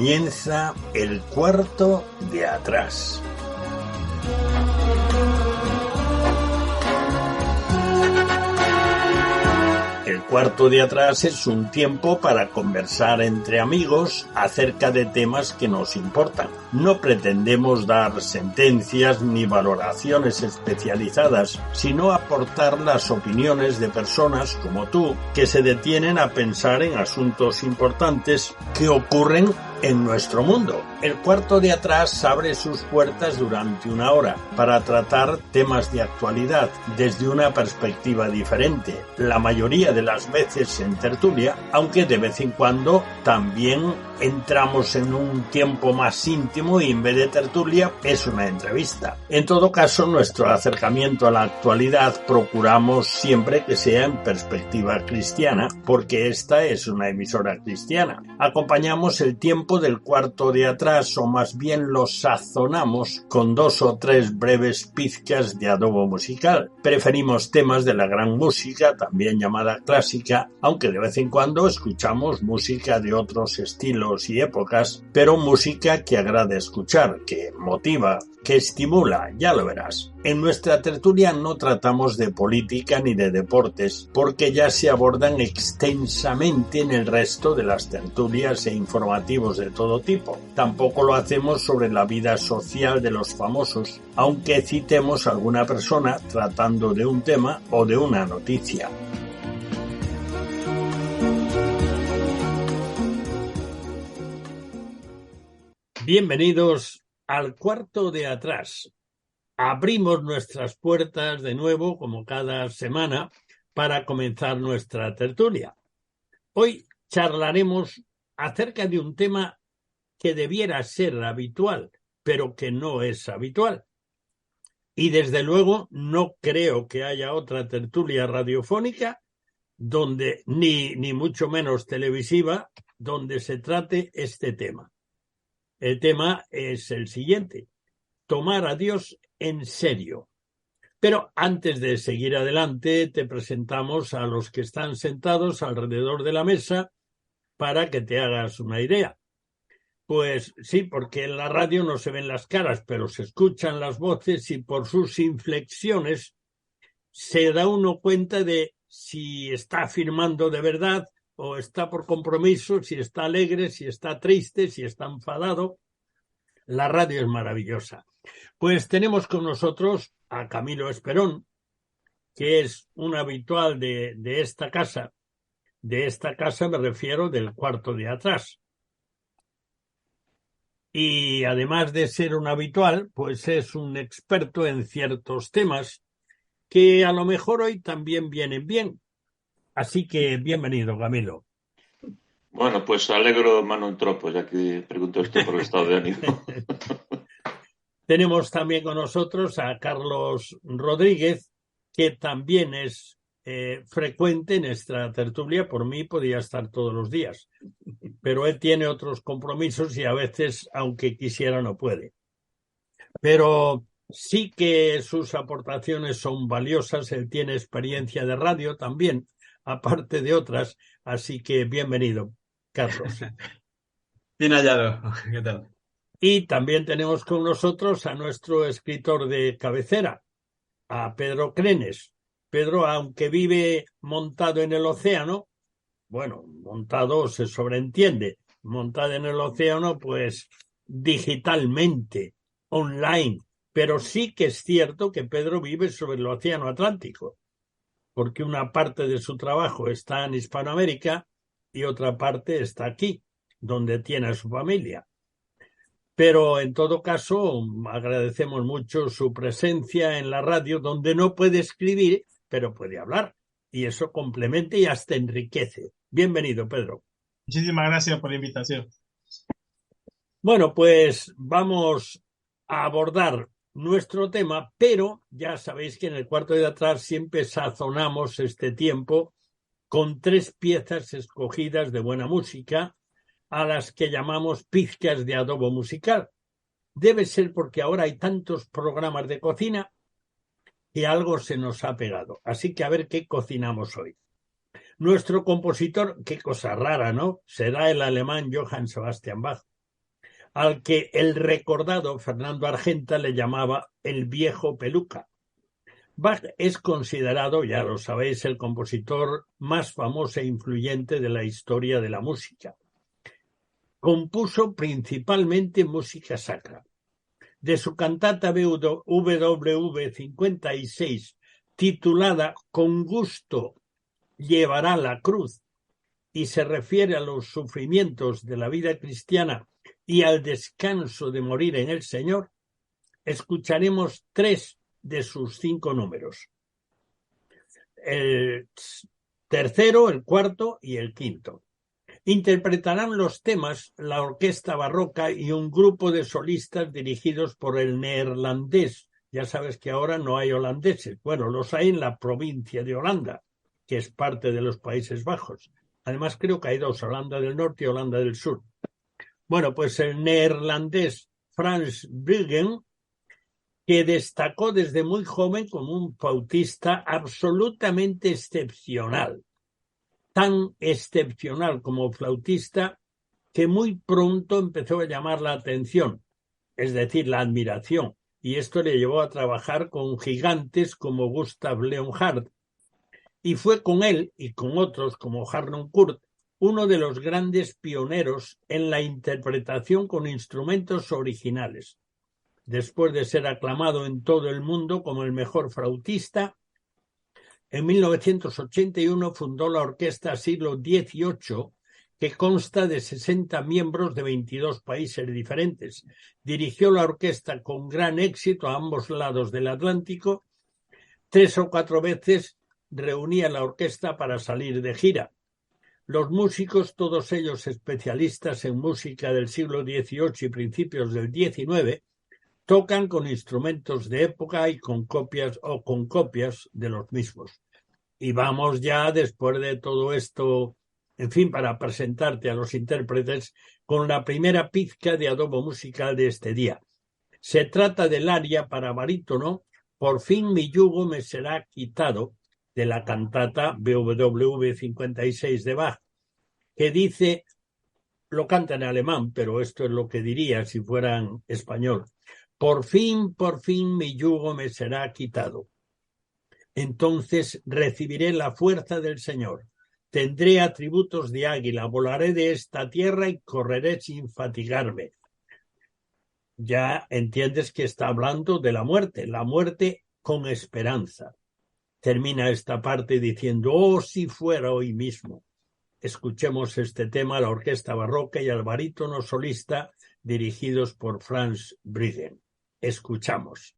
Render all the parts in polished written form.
Comienza el cuarto de atrás. El cuarto de atrás es un tiempo para conversar entre amigos acerca de temas que nos importan. No pretendemos dar sentencias ni valoraciones especializadas, sino aportar las opiniones de personas como tú que se detienen a pensar en asuntos importantes que ocurren en nuestro mundo. El cuarto de atrás abre sus puertas durante una hora para tratar temas de actualidad desde una perspectiva diferente, la mayoría de las veces en tertulia, aunque de vez en cuando también entramos en un tiempo más íntimo y en vez de tertulia es una entrevista. En todo caso, nuestro acercamiento a la actualidad procuramos siempre que sea en perspectiva cristiana, porque esta es una emisora cristiana. Acompañamos el tiempo del cuarto de atrás, o más bien lo sazonamos con 2 o 3 breves pizcas de adobo musical. Preferimos temas de la gran música, también llamada clásica, aunque de vez en cuando escuchamos música de otros estilos y épocas, pero música que agrada escuchar, que motiva, que estimula, ya lo verás. En nuestra tertulia no tratamos de política ni de deportes, porque ya se abordan extensamente en el resto de las tertulias e informativos de todo tipo. Tampoco lo hacemos sobre la vida social de los famosos, aunque citemos a alguna persona tratando de un tema o de una noticia. Bienvenidos al cuarto de atrás. Abrimos nuestras puertas de nuevo, como cada semana, para comenzar nuestra tertulia. Hoy charlaremos acerca de un tema que debiera ser habitual, pero que no es habitual. Y desde luego no creo que haya otra tertulia radiofónica donde, ni mucho menos televisiva, donde se trate este tema. El tema es el siguiente: tomar a Dios en serio. Pero antes de seguir adelante, te presentamos a los que están sentados alrededor de la mesa para que te hagas una idea. Pues sí, porque en la radio no se ven las caras, pero se escuchan las voces y por sus inflexiones se da uno cuenta de si está afirmando de verdad o está por compromiso, si está alegre, si está triste, si está enfadado. La radio es maravillosa. Pues tenemos con nosotros a Camilo Esperón, que es un habitual de esta casa. De esta casa me refiero del cuarto de atrás. Y además de ser un habitual, pues es un experto en ciertos temas que a lo mejor hoy también vienen bien. Así que bienvenido, Camilo. Bueno, pues alegro mano en tropo, ya que preguntó usted por el estado de ánimo. Tenemos también con nosotros a Carlos Rodríguez, que también es frecuente en esta tertulia. Por mí podía estar todos los días, pero él tiene otros compromisos y a veces, aunque quisiera, no puede. Pero sí que sus aportaciones son valiosas. Él tiene experiencia de radio también, aparte de otras, así que bienvenido, Carlos. Bien hallado, ¿qué tal? Y también tenemos con nosotros a nuestro escritor de cabecera, a Pedro Crenes. Pedro, aunque vive montado en el océano, bueno, montado se sobreentiende, montado en el océano, pues digitalmente, online, pero sí que es cierto que Pedro vive sobre el océano Atlántico, porque una parte de su trabajo está en Hispanoamérica y otra parte está aquí, donde tiene a su familia. Pero en todo caso, agradecemos mucho su presencia en la radio, donde no puede escribir, pero puede hablar. Y eso complementa y hasta enriquece. Bienvenido, Pedro. Muchísimas gracias por la invitación. Bueno, pues vamos a abordar nuestro tema, pero ya sabéis que en el cuarto de atrás siempre sazonamos este tiempo con 3 piezas escogidas de buena música, a las que llamamos pizcas de adobo musical. Debe ser porque ahora hay tantos programas de cocina que algo se nos ha pegado. Así que a ver qué cocinamos hoy. Nuestro compositor, qué cosa rara, ¿no? Será el alemán Johann Sebastian Bach. al que el recordado Fernando Argenta le llamaba el viejo peluca. Bach es considerado, ya lo sabéis, el compositor más famoso e influyente de la historia de la música. Compuso principalmente música sacra. De su cantata WV 56, titulada Con gusto llevará la cruz, y se refiere a los sufrimientos de la vida cristiana y al descanso de morir en el Señor, escucharemos 3 de sus 5 números. El tercero, el cuarto y el quinto. Interpretarán los temas la orquesta barroca y un grupo de solistas dirigidos por el neerlandés. Ya sabes que ahora no hay holandeses. Bueno, los hay en la provincia de Holanda, que es parte de los Países Bajos. Además, creo que hay 2, Holanda del Norte y Holanda del Sur. Bueno, pues el neerlandés Frans Bruggen, que destacó desde muy joven como un flautista absolutamente excepcional. Tan excepcional como flautista que muy pronto empezó a llamar la atención, es decir, la admiración, y esto le llevó a trabajar con gigantes como Gustav Leonhardt, y fue con él y con otros como Harnoncourt uno de los grandes pioneros en la interpretación con instrumentos originales. Después de ser aclamado en todo el mundo como el mejor flautista, en 1981 fundó la Orquesta Siglo XVIII, que consta de 60 miembros de 22 países diferentes. Dirigió la orquesta con gran éxito a ambos lados del Atlántico. 3 o 4 veces reunía la orquesta para salir de gira. Los músicos, todos ellos especialistas en música del siglo XVIII y principios del XIX, tocan con instrumentos de época y con copias de los mismos. Y vamos ya, después de todo esto, en fin, para presentarte a los intérpretes, con la primera pizca de adobo musical de este día. Se trata del aria para barítono, Por fin mi yugo me será quitado, de la cantata WV 56 de Bach, que dice, lo canta en alemán, pero esto es lo que diría si fuera en español: por fin mi yugo me será quitado. Entonces recibiré la fuerza del Señor. Tendré atributos de águila, volaré de esta tierra y correré sin fatigarme. Ya entiendes que está hablando de la muerte con esperanza. Termina esta parte diciendo, oh, si fuera hoy mismo. Escuchemos este tema a la orquesta barroca y al barítono solista dirigidos por Frans Bruggen. Escuchamos.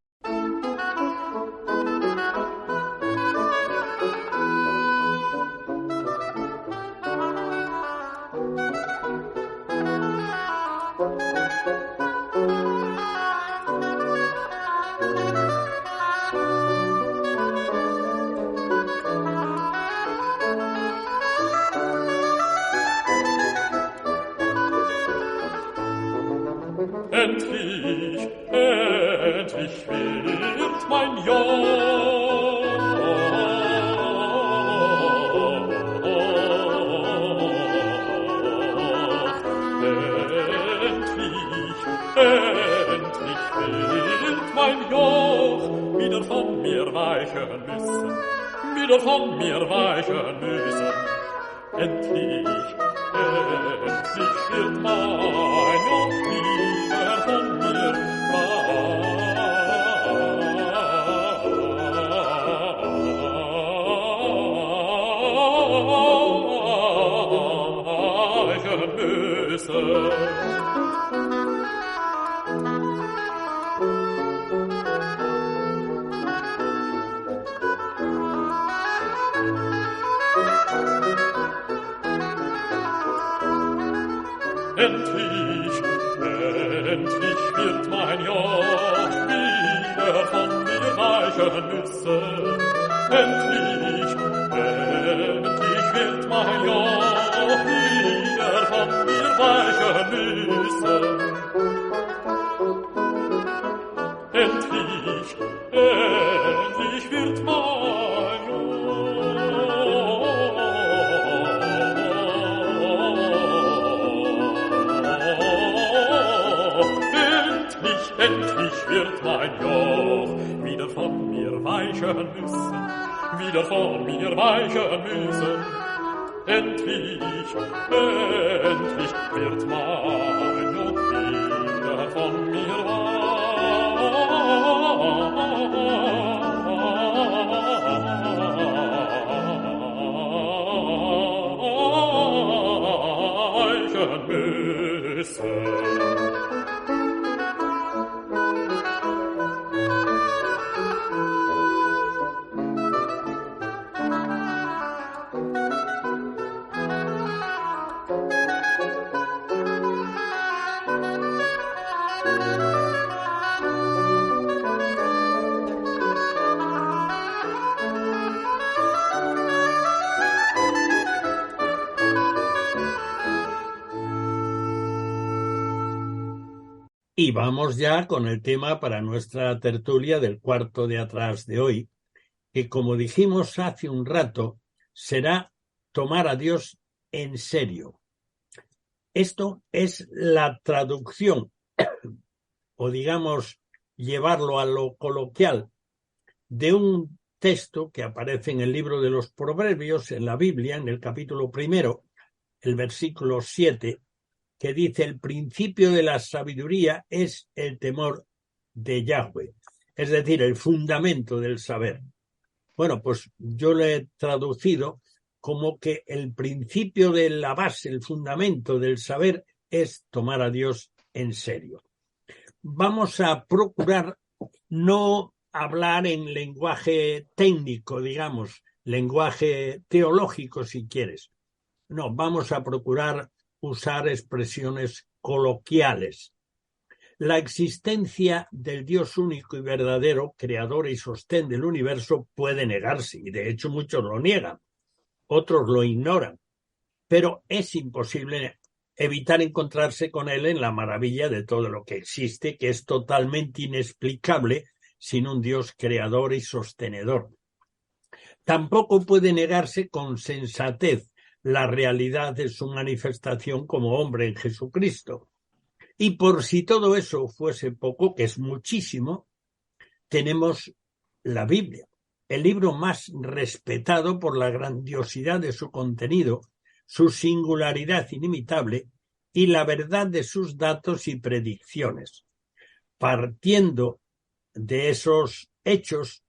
Endlich wird mein Joch wieder von mir weichen müssen. Endlich wird mein Joch wieder von mir weichen müssen. Endlich wird mein Joch wieder von mir weichen müssen. Endlich wird mein Joch wieder von mir weichen müssen. Endlich wird mein weichen müssen, wieder von mir weichen müssen. Endlich, endlich wird mein Not wieder von mir weichen müssen. Y vamos ya con el tema para nuestra tertulia del cuarto de atrás de hoy, que como dijimos hace un rato, será tomar a Dios en serio. Esto es la traducción, o digamos, llevarlo a lo coloquial, de un texto que aparece en el libro de los Proverbios, en la Biblia, en el capítulo 1, el versículo 7, que dice: el principio de la sabiduría es el temor de Yahweh, es decir, el fundamento del saber. Bueno, pues yo lo he traducido como que el principio de la base, el fundamento del saber es tomar a Dios en serio. Vamos a procurar no hablar en lenguaje técnico, digamos, lenguaje teológico si quieres. No, vamos a procurar usar expresiones coloquiales. La existencia del Dios único y verdadero, creador y sostén del universo, puede negarse, y de hecho muchos lo niegan, otros lo ignoran, pero es imposible evitar encontrarse con él en la maravilla de todo lo que existe, que es totalmente inexplicable sin un Dios creador y sostenedor. Tampoco puede negarse con sensatez la realidad de su manifestación como hombre en Jesucristo. Y por si todo eso fuese poco, que es muchísimo, tenemos la Biblia, el libro más respetado por la grandiosidad de su contenido, su singularidad inimitable y la verdad de sus datos y predicciones. Partiendo de esos hechos,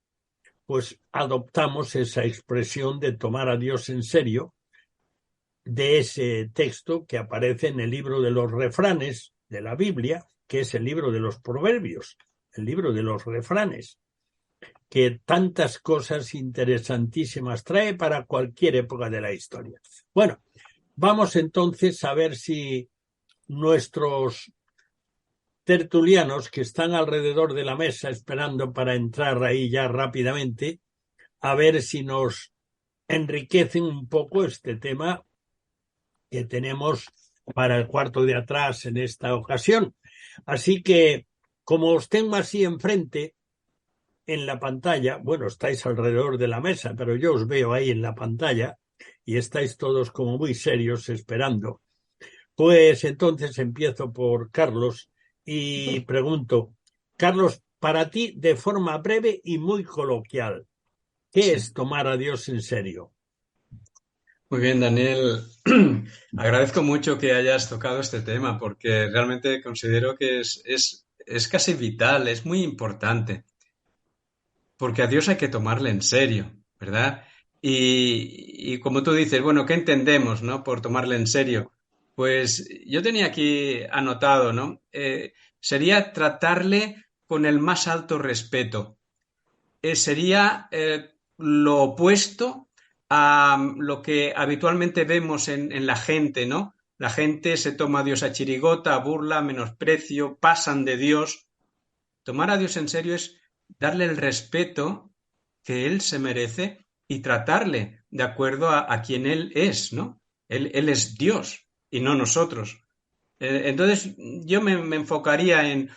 pues adoptamos esa expresión de tomar a Dios en serio, de ese texto que aparece en el libro de los refranes de la Biblia, que es el libro de los Proverbios, el libro de los refranes, que tantas cosas interesantísimas trae para cualquier época de la historia. Bueno, vamos entonces a ver si nuestros tertulianos que están alrededor de la mesa esperando para entrar ahí ya rápidamente, a ver si nos enriquecen un poco este tema que tenemos para el cuarto de atrás en esta ocasión. Así que, como os tengo así enfrente en la pantalla, bueno, estáis alrededor de la mesa, pero yo os veo ahí en la pantalla y estáis todos como muy serios esperando, pues entonces empiezo por Carlos y pregunto, Carlos, para ti, de forma breve y muy coloquial, ¿qué es tomar a Dios en serio? Muy bien, Daniel. Agradezco mucho que hayas tocado este tema porque realmente considero que es casi vital, es muy importante. Porque a Dios hay que tomarle en serio, ¿verdad? Y como tú dices, bueno, ¿qué entendemos, no, por tomarle en serio? Pues yo tenía aquí anotado, ¿no? Sería tratarle con el más alto respeto. Sería lo opuesto a lo que habitualmente vemos en la gente, ¿no? La gente se toma a Dios a chirigota, a burla, menosprecio, pasan de Dios. Tomar a Dios en serio es darle el respeto que Él se merece y tratarle de acuerdo a quien Él es, ¿no? Él es Dios y no nosotros. Entonces yo me enfocaría en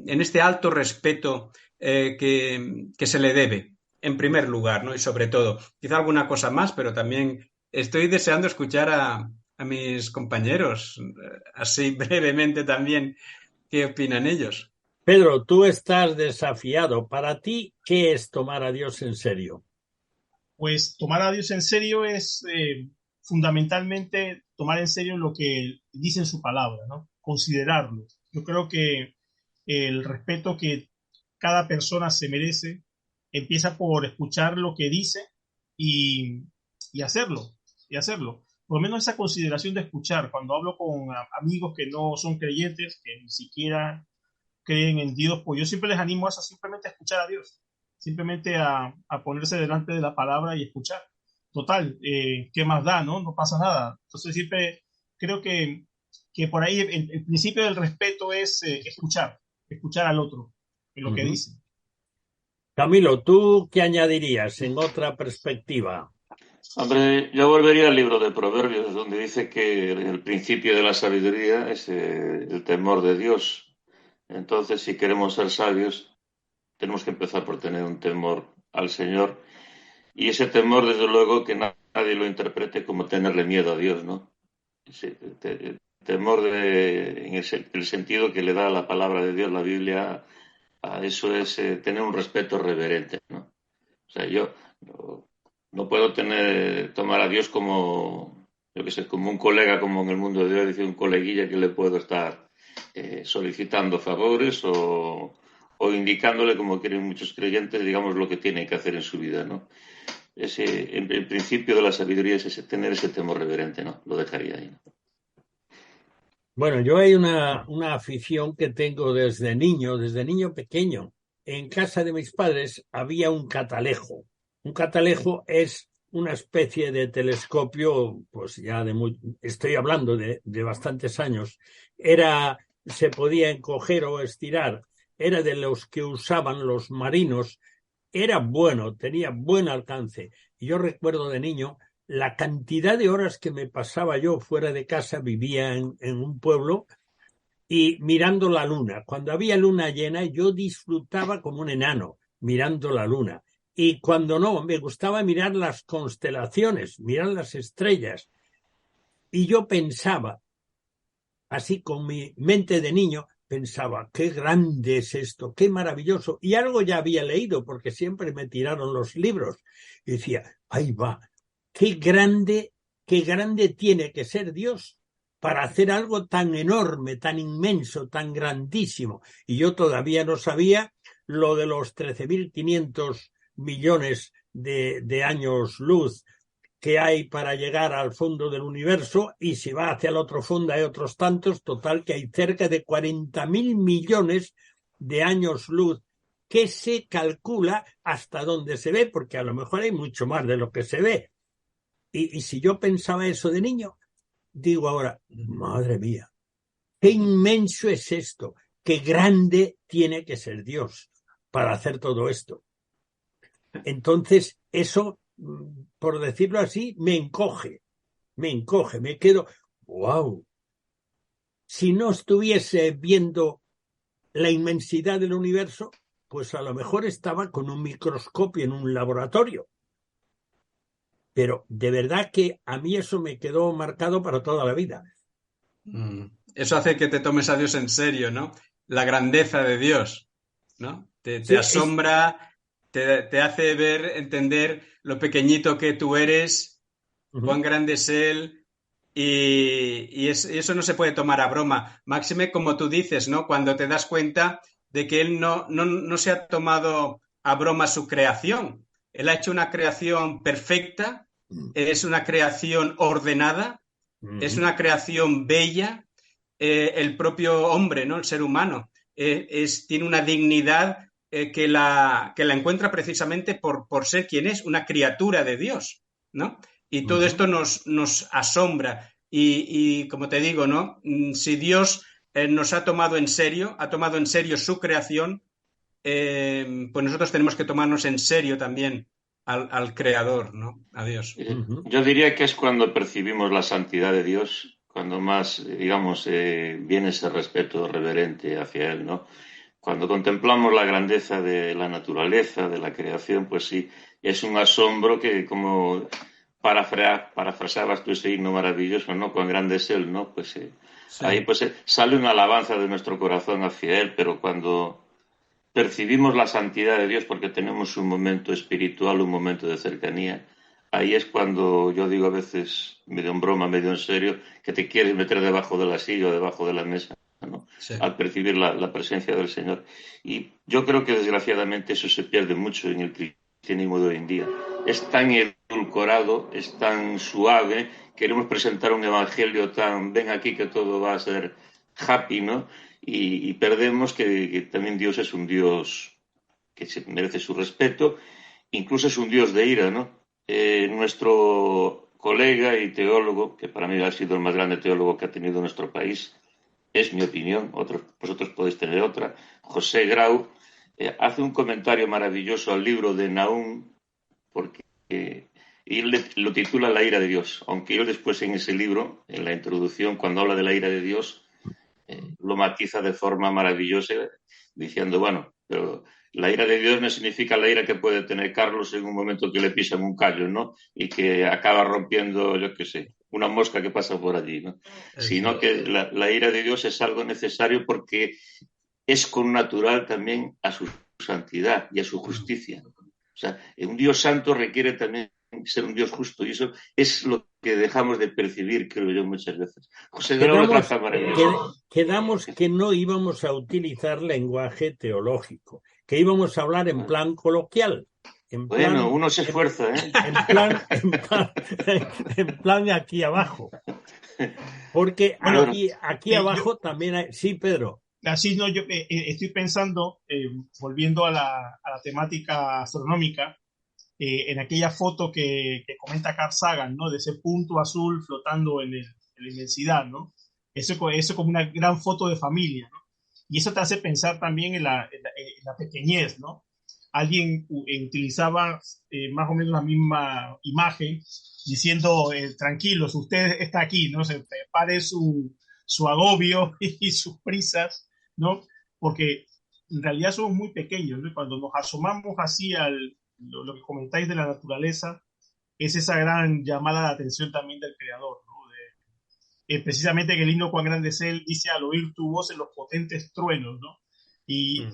este alto respeto que se le debe, en primer lugar, ¿no? Y sobre todo, quizá alguna cosa más, pero también estoy deseando escuchar a mis compañeros, así brevemente también, qué opinan ellos. Pedro, tú estás desafiado. Para ti, ¿qué es tomar a Dios en serio? Pues tomar a Dios en serio es fundamentalmente tomar en serio lo que dice en su palabra, ¿no? Considerarlo. Yo creo que el respeto que cada persona se merece empieza por escuchar lo que dice y, y hacerlo, y hacerlo. Por lo menos esa consideración de escuchar. Cuando hablo con amigos que no son creyentes, que ni siquiera creen en Dios, pues yo siempre les animo a eso, simplemente a escuchar a Dios, simplemente a ponerse delante de la palabra y escuchar. Total, ¿qué más da, no? No pasa nada. Entonces siempre creo que por ahí el principio del respeto es escuchar al otro, en lo que Ujú. dice. Camilo, ¿tú qué añadirías en otra perspectiva? Hombre, yo volvería al libro de Proverbios, donde dice que el principio de la sabiduría es el temor de Dios. Entonces, si queremos ser sabios, tenemos que empezar por tener un temor al Señor. Y ese temor, desde luego, que nadie lo interprete como tenerle miedo a Dios, ¿no? Ese temor en el sentido que le da la palabra de Dios, la Biblia, a eso es tener un respeto reverente, ¿no? O sea, yo no puedo tomar a Dios como, yo qué sé, como un colega, como en el mundo de Dios, decir un coleguilla que le puedo estar solicitando favores o indicándole, como quieren muchos creyentes, digamos, lo que tiene que hacer en su vida, ¿no? El principio de la sabiduría es tener ese temor reverente, ¿no? Lo dejaría ahí, ¿no? Bueno, yo hay una afición que tengo desde niño pequeño. En casa de mis padres había un catalejo. Un catalejo es una especie de telescopio, pues ya estoy hablando de bastantes años. Se podía encoger o estirar. Era de los que usaban los marinos. Era bueno, tenía buen alcance. Y yo recuerdo de niño la cantidad de horas que me pasaba yo fuera de casa, vivía en un pueblo, y mirando la luna. Cuando había luna llena, yo disfrutaba como un enano mirando la luna. Y cuando no, me gustaba mirar las constelaciones, mirar las estrellas. Y yo pensaba, así con mi mente de niño, pensaba, qué grande es esto, qué maravilloso. Y algo ya había leído, porque siempre me tiraron los libros. Y decía, ahí va, qué grande tiene que ser Dios para hacer algo tan enorme, tan inmenso, tan grandísimo. Y yo todavía no sabía lo de los 13.500 millones de años luz que hay para llegar al fondo del universo, y si va hacia el otro fondo hay otros tantos, total que hay cerca de 40.000 millones de años luz que se calcula hasta donde se ve, porque a lo mejor hay mucho más de lo que se ve. Y si yo pensaba eso de niño, digo ahora, madre mía, qué inmenso es esto, qué grande tiene que ser Dios para hacer todo esto. Entonces, eso, por decirlo así, me quedo, wow. Si no estuviese viendo la inmensidad del universo, pues a lo mejor estaba con un microscopio en un laboratorio. Pero de verdad que a mí eso me quedó marcado para toda la vida. Eso hace que te tomes a Dios en serio, ¿no? La grandeza de Dios, ¿no? Te Sí, asombra, te hace ver, entender lo pequeñito que tú eres, cuán grande es Él, y eso no se puede tomar a broma. Máxime, como tú dices, ¿no? Cuando te das cuenta de que Él no se ha tomado a broma su creación. Él ha hecho una creación perfecta, es una creación ordenada, es una creación bella. El propio hombre, ¿no? El ser humano, tiene una dignidad que la encuentra precisamente por ser quien es, una criatura de Dios, ¿no? Y todo esto nos asombra. Y como te digo, ¿no? Si Dios nos ha tomado en serio su creación, pues nosotros tenemos que tomarnos en serio también al Creador, ¿no? A Dios. Yo diría que es cuando percibimos la santidad de Dios, cuando más, digamos, viene ese respeto reverente hacia Él, ¿no? Cuando contemplamos la grandeza de la naturaleza, de la creación, pues sí, es un asombro que, como parafraseabas tú ese himno maravilloso, ¿no? Cuán grande es Él, ¿no? Pues Sí. ahí pues sale una alabanza de nuestro corazón hacia Él, pero cuando percibimos la santidad de Dios porque tenemos un momento espiritual, un momento de cercanía, ahí es cuando yo digo a veces, medio en broma, medio en serio, que te quieres meter debajo de la silla o debajo de la mesa, ¿no? Sí. Al percibir la presencia del Señor. Y yo creo que desgraciadamente eso se pierde mucho en el cristianismo de hoy en día. Es tan edulcorado, es tan suave, queremos presentar un evangelio tan, ven aquí que todo va a ser happy, ¿no? Y perdemos que también Dios es un Dios que se merece su respeto, incluso es un Dios de ira, ¿no? Nuestro colega y teólogo, que para mí ha sido el más grande teólogo que ha tenido nuestro país, es mi opinión, vosotros podéis tener otra, José Grau, hace un comentario maravilloso al libro de Nahum, porque y lo titula La ira de Dios, aunque yo después en ese libro, en la introducción, cuando habla de la ira de Dios, lo matiza de forma maravillosa, diciendo, bueno, pero la ira de Dios no significa la ira que puede tener Carlos en un momento que le pisan un callo, ¿no? Y que acaba rompiendo, yo qué sé, una mosca que pasa por allí, ¿no? Sino que la ira de Dios es algo necesario porque es connatural también a su santidad y a su justicia. O sea, un Dios santo requiere también ser un Dios justo, y eso es lo que dejamos de percibir, creo yo, muchas veces. José Grau trata maravilloso. Quedamos que no íbamos a utilizar lenguaje teológico, que íbamos a hablar en plan coloquial. Bueno, uno se esfuerza, ¿eh? En plan aquí abajo. Porque aquí abajo también hay... Sí, Pedro. Así no, yo estoy pensando, volviendo a la temática astronómica, en aquella foto que comenta Carl Sagan, ¿no? De ese punto azul flotando en la inmensidad, ¿no? Eso como una gran foto de familia, ¿no? Y eso te hace pensar también en la pequeñez, ¿no? Alguien utilizaba más o menos la misma imagen diciendo, tranquilos, usted está aquí, ¿no? Se pare su agobio y sus prisas, ¿no? Porque en realidad somos muy pequeños, ¿no? Cuando nos asomamos así lo que comentáis de la naturaleza, es esa gran llamada de atención también del Creador, ¿no? Precisamente que el himno Cuán grande es Él dice al oír tu voz en los potentes truenos, ¿no? Y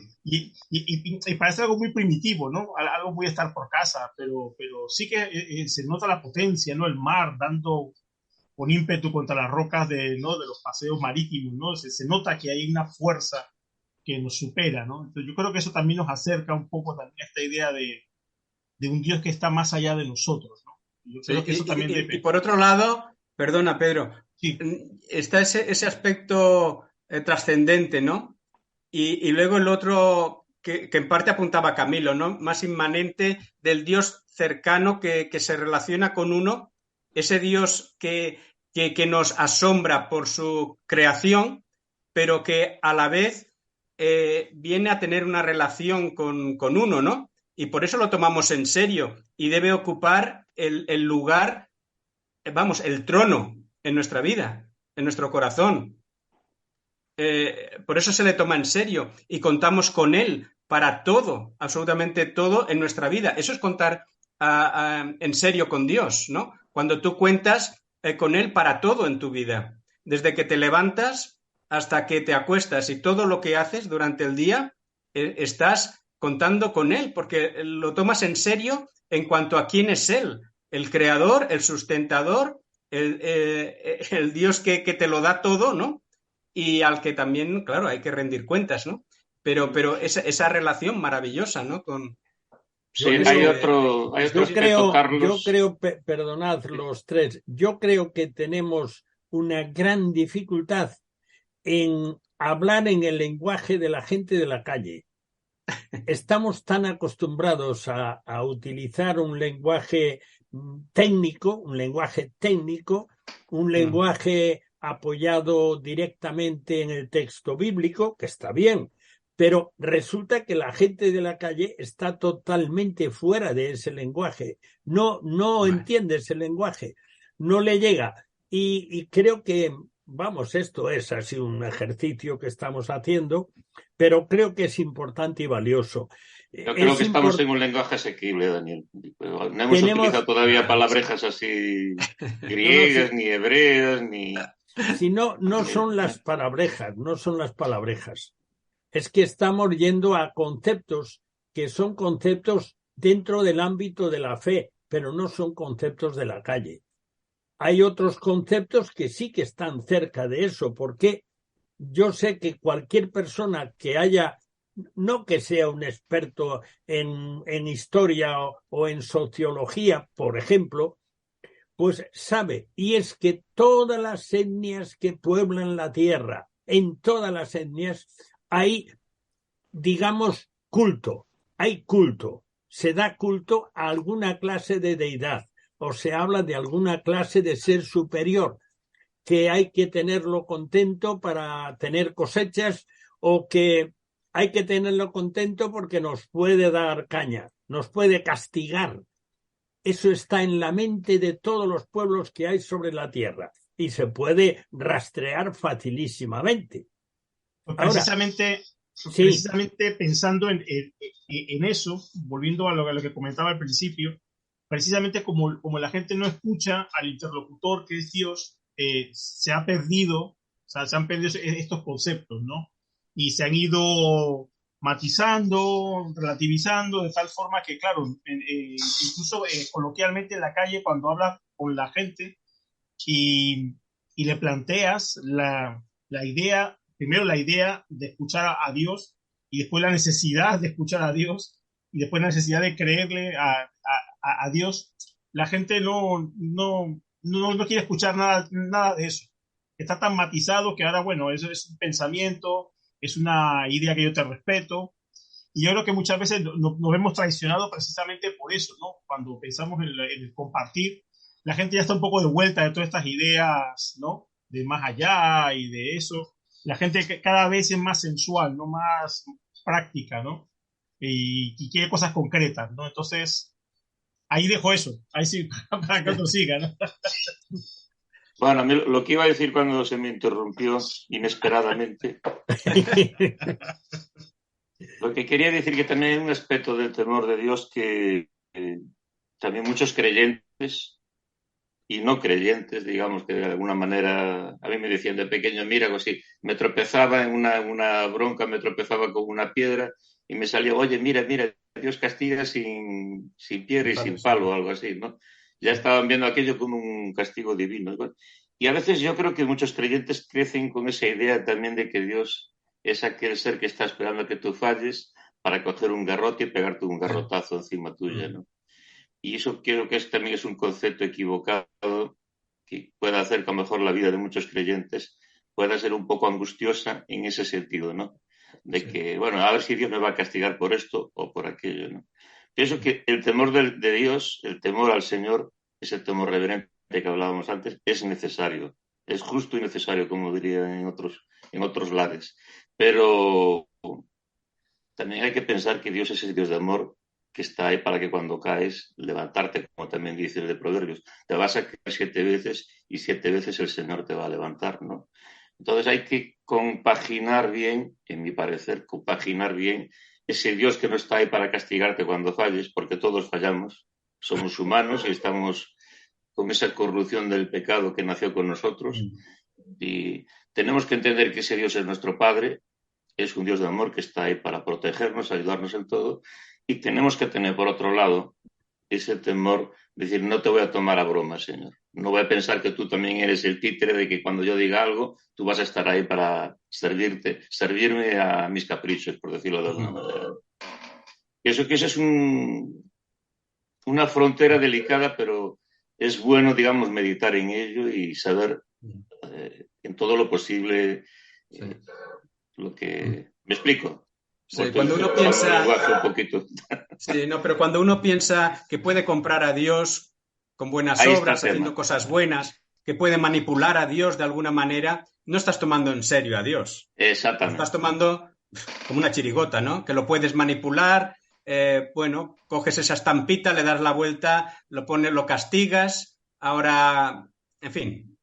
parece algo muy primitivo, ¿no? Algo muy estar por casa, pero sí que se nota la potencia, ¿no? El mar dando con ímpetu contra las rocas de los paseos marítimos, ¿no? Se nota que hay una fuerza que nos supera, ¿no? Entonces yo creo que eso también nos acerca un poco también a esta idea de un Dios que está más allá de nosotros, ¿no? Yo creo que eso también y por otro lado, perdona Pedro, sí. Está ese aspecto trascendente, ¿no? Y luego el otro que en parte apuntaba Camilo, ¿no? Más inmanente del Dios cercano que se relaciona con uno, ese Dios que nos asombra por su creación, pero que a la vez viene a tener una relación con uno, ¿no? Y por eso lo tomamos en serio y debe ocupar el lugar, vamos, el trono en nuestra vida, en nuestro corazón. Por eso se le toma en serio y contamos con él para todo, absolutamente todo en nuestra vida. Eso es contar en serio con Dios, ¿no? Cuando tú cuentas con él para todo en tu vida, desde que te levantas hasta que te acuestas, y todo lo que haces durante el día estás contando con él, porque lo tomas en serio en cuanto a quién es él, el creador, el sustentador, el Dios que te lo da todo, ¿no? Y al que también, claro, hay que rendir cuentas, ¿no? Pero esa relación maravillosa, ¿no? Sí, hay otro yo creo, perdonad los tres, yo creo que tenemos una gran dificultad en hablar en el lenguaje de la gente de la calle. Estamos tan acostumbrados a utilizar un lenguaje técnico, un lenguaje apoyado directamente en el texto bíblico, que está bien, pero resulta que la gente de la calle está totalmente fuera de ese lenguaje, no entiende ese lenguaje, no le llega, y creo que, vamos, esto es así un ejercicio que estamos haciendo, pero creo que es importante y valioso. Yo creo que estamos en un lenguaje asequible, Daniel. Pero no hemos utilizado todavía palabrejas así griegas, ni hebreas, ni... Si no, no son las palabrejas, no son las palabrejas. Es que estamos yendo a conceptos que son conceptos dentro del ámbito de la fe, pero no son conceptos de la calle. Hay otros conceptos que sí que están cerca de eso, porque yo sé que cualquier persona que haya, no que sea un experto en historia o en sociología, por ejemplo, pues sabe, y es que todas las etnias que pueblan la tierra, en todas las etnias hay, digamos, culto, hay culto, se da culto a alguna clase de deidad, o se habla de alguna clase de ser superior, que hay que tenerlo contento para tener cosechas, o que hay que tenerlo contento porque nos puede dar caña, nos puede castigar. Eso está en la mente de todos los pueblos que hay sobre la tierra y se puede rastrear facilísimamente. Pues Ahora, precisamente pensando en eso, volviendo a lo que comentaba al principio, precisamente como la gente no escucha al interlocutor que es Dios, se han perdido estos conceptos, ¿no? Y se han ido matizando, relativizando, de tal forma que, claro, incluso coloquialmente en la calle, cuando hablas con la gente y le planteas la idea, primero la idea de escuchar a Dios, y después la necesidad de escuchar a Dios, y después la necesidad de creerle a Dios, la gente no quiere escuchar nada de eso. Está tan matizado que ahora, bueno, eso es un pensamiento, es una idea que yo te respeto, y yo creo que muchas veces nos vemos traicionados precisamente por eso, ¿no? Cuando pensamos en el compartir, la gente ya está un poco de vuelta de todas estas ideas, ¿no? De más allá y de eso. La gente cada vez es más sensual, ¿no? Más práctica, ¿no? Y quiere cosas concretas, ¿no? Entonces, ahí dejo eso, ahí sí, para que otro siga, ¿no? Bueno, a mí lo que iba a decir cuando se me interrumpió inesperadamente, lo que quería decir que también hay un aspecto del temor de Dios que también muchos creyentes y no creyentes, digamos, que de alguna manera, a mí me decían de pequeño, mira, algo así, me tropezaba en una bronca, me tropezaba con una piedra y me salía, oye, mira, Dios castiga sin piedra y sin palo, o algo así, ¿no? Ya estaban viendo aquello como un castigo divino. Y a veces yo creo que muchos creyentes crecen con esa idea también de que Dios es aquel ser que está esperando a que tú falles para coger un garrote y pegarte un garrotazo encima tuya, ¿no? Y eso creo que también es un concepto equivocado que puede hacer que a lo mejor la vida de muchos creyentes pueda ser un poco angustiosa en ese sentido, ¿no? De que, bueno, a ver si Dios me va a castigar por esto o por aquello, ¿no? Pienso que el temor de Dios, el temor al Señor, ese temor reverente que hablábamos antes, es necesario, es justo y necesario, como diría en otros lares. Pero también hay que pensar que Dios es el Dios de amor que está ahí para que cuando caes, levantarte, como también dice el de Proverbios. Te vas a caer 7 veces y 7 veces el Señor te va a levantar, ¿no? Entonces hay que compaginar bien, en mi parecer, compaginar bien ese Dios que no está ahí para castigarte cuando falles, porque todos fallamos, somos humanos y estamos con esa corrupción del pecado que nació con nosotros. Y tenemos que entender que ese Dios es nuestro Padre, es un Dios de amor que está ahí para protegernos, ayudarnos en todo. Y tenemos que tener, por otro lado, ese temor de decir, no te voy a tomar a broma, Señor. No voy a pensar que tú también eres el títere de que cuando yo diga algo, tú vas a estar ahí para servirme a mis caprichos, por decirlo de alguna manera. Pienso que esa es una frontera delicada, pero es bueno, digamos, meditar en ello y saber en todo lo posible lo que... ¿Me explico? Sí, cuando uno piensa... Sí, no, pero cuando uno piensa que puede comprar a Dios con buenas obras, haciendo cosas buenas, que puede manipular a Dios de alguna manera, no estás tomando en serio a Dios. Exactamente. Lo estás tomando como una chirigota, ¿no? Que lo puedes manipular, bueno, coges esa estampita, le das la vuelta, lo pones, lo castigas, ahora, en fin...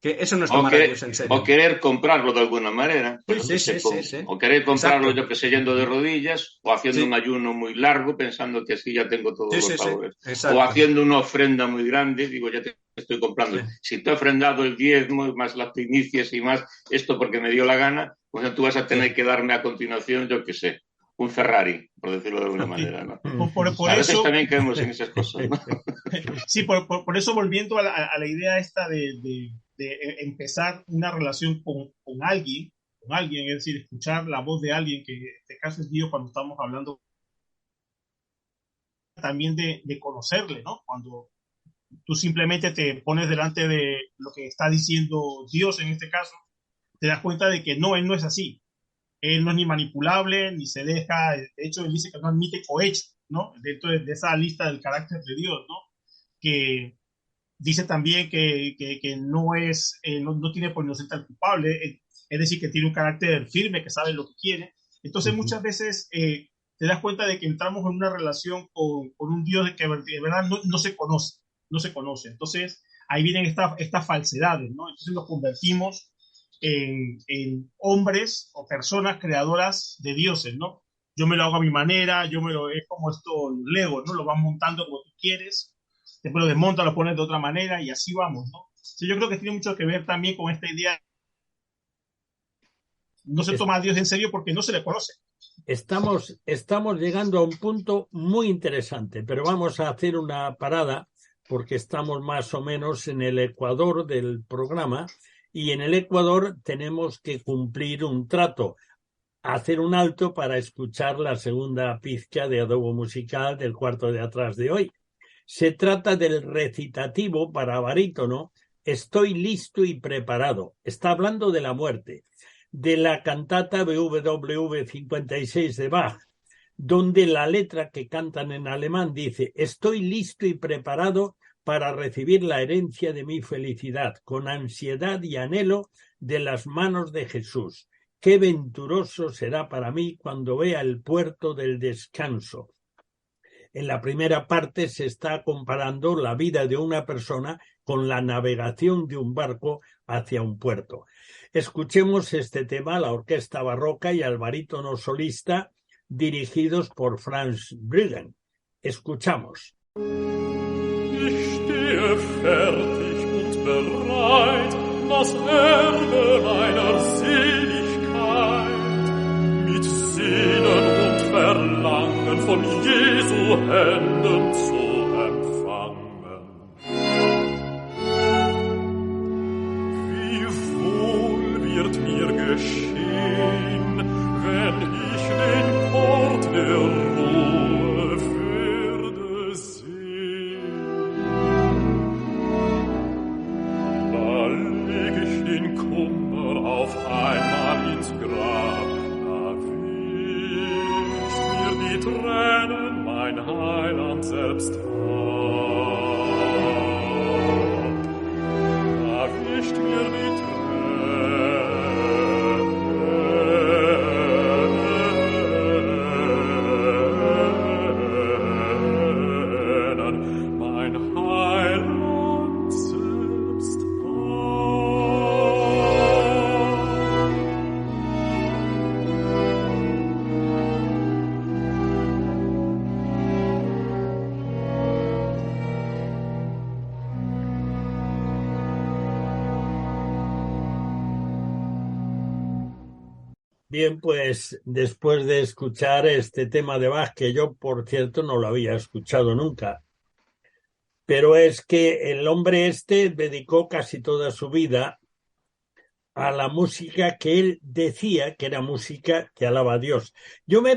Que eso no es O, tomar a que, Dios en o serio. querer comprarlo de alguna manera. Pues Sí. O querer comprarlo, Exacto. yo que sé, yendo de rodillas, o haciendo un Sí, ayuno muy largo, pensando que así ya tengo todos los sí. favores. O Exacto. haciendo una ofrenda muy grande, digo, ya te estoy Sí. comprando. Si te he ofrendado el diezmo, más las primicias y más esto porque me dio la gana, pues tú vas a tener que darme a continuación, yo que sé, un Ferrari, por decirlo de alguna Sí. manera, ¿no? Por A veces eso, también caemos en esas cosas, ¿no? sí, por eso volviendo a la idea esta de empezar una relación con alguien, es decir, escuchar la voz de alguien, que en este caso es Dios cuando estamos hablando también de conocerle, ¿no? Cuando tú simplemente te pones delante de lo que está diciendo Dios en este caso, te das cuenta de que no, Él no es así. Él no es ni manipulable, ni se deja, de hecho, Él dice que no admite cohecho, ¿no? Dentro de esa lista del carácter de Dios, ¿no? Que dice también que no es, no tiene por inocente al culpable, es decir, que tiene un carácter firme, que sabe lo que quiere. Entonces, muchas veces te das cuenta de que entramos en una relación con un Dios que de verdad no se conoce, no se conoce. Entonces, ahí vienen estas falsedades, ¿no? Entonces nos convertimos en hombres o personas creadoras de dioses, ¿no? Yo me lo hago a mi manera, es como esto, Lego, ¿no? Lo vas montando como tú quieres, después lo desmontas, lo pones de otra manera y así vamos, ¿no? Sí, yo creo que tiene mucho que ver también con esta idea. No se Es- toma a Dios en serio porque no se le conoce. estamos llegando a un punto muy interesante, pero vamos a hacer una parada porque estamos más o menos en el ecuador del programa y en el Ecuador tenemos que cumplir un trato, hacer un alto para escuchar la segunda pizca de adobo musical del cuarto de atrás de hoy. Se trata del recitativo para barítono Estoy listo y preparado. Está hablando de la muerte, de la cantata BWV 56 de Bach, donde la letra que cantan en alemán dice: estoy listo y preparado para recibir la herencia de mi felicidad, con ansiedad y anhelo de las manos de Jesús. Qué venturoso será para mí cuando vea el puerto del descanso. En la primera parte se está comparando la vida de una persona con la navegación de un barco hacia un puerto. Escuchemos este tema, la orquesta barroca y al barítono solista, dirigidos por Franz Brüggen. Escuchamos. Ich stehe fertig und bereit, das Erbe meiner Seligkeit mit Sehnen und Verlangen von Jesu Händen zu empfangen. Wie wohl wird mir geschehen, wenn ich den Port der Ruhe werde sehen. Da leg ich den Kummer auf einmal ins Grab, da wischt mir die Tränen mein Heiland selbst ab. Da wischt mir die Tränen mein Heiland selbst ab. Bien, pues después de escuchar este tema de Bach, que yo, por cierto, no lo había escuchado nunca, pero es que el hombre este dedicó casi toda su vida a la música que él decía que era música que alaba a Dios. Yo me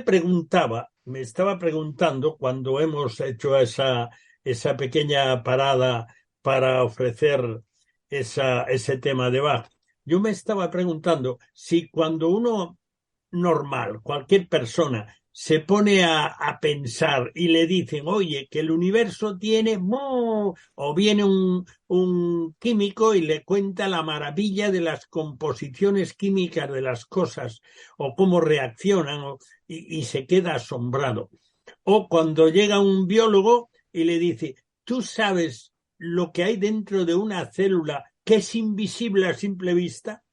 estaba preguntando cuando hemos hecho esa pequeña parada para ofrecer ese tema de Bach. Yo me estaba preguntando si cuando uno normal, cualquier persona, se pone a pensar y le dicen, oye, que el universo tiene, o viene un químico y le cuenta la maravilla de las composiciones químicas de las cosas o cómo reaccionan y se queda asombrado. O cuando llega un biólogo y le dice, ¿tú sabes lo que hay dentro de una célula que es invisible a simple vista?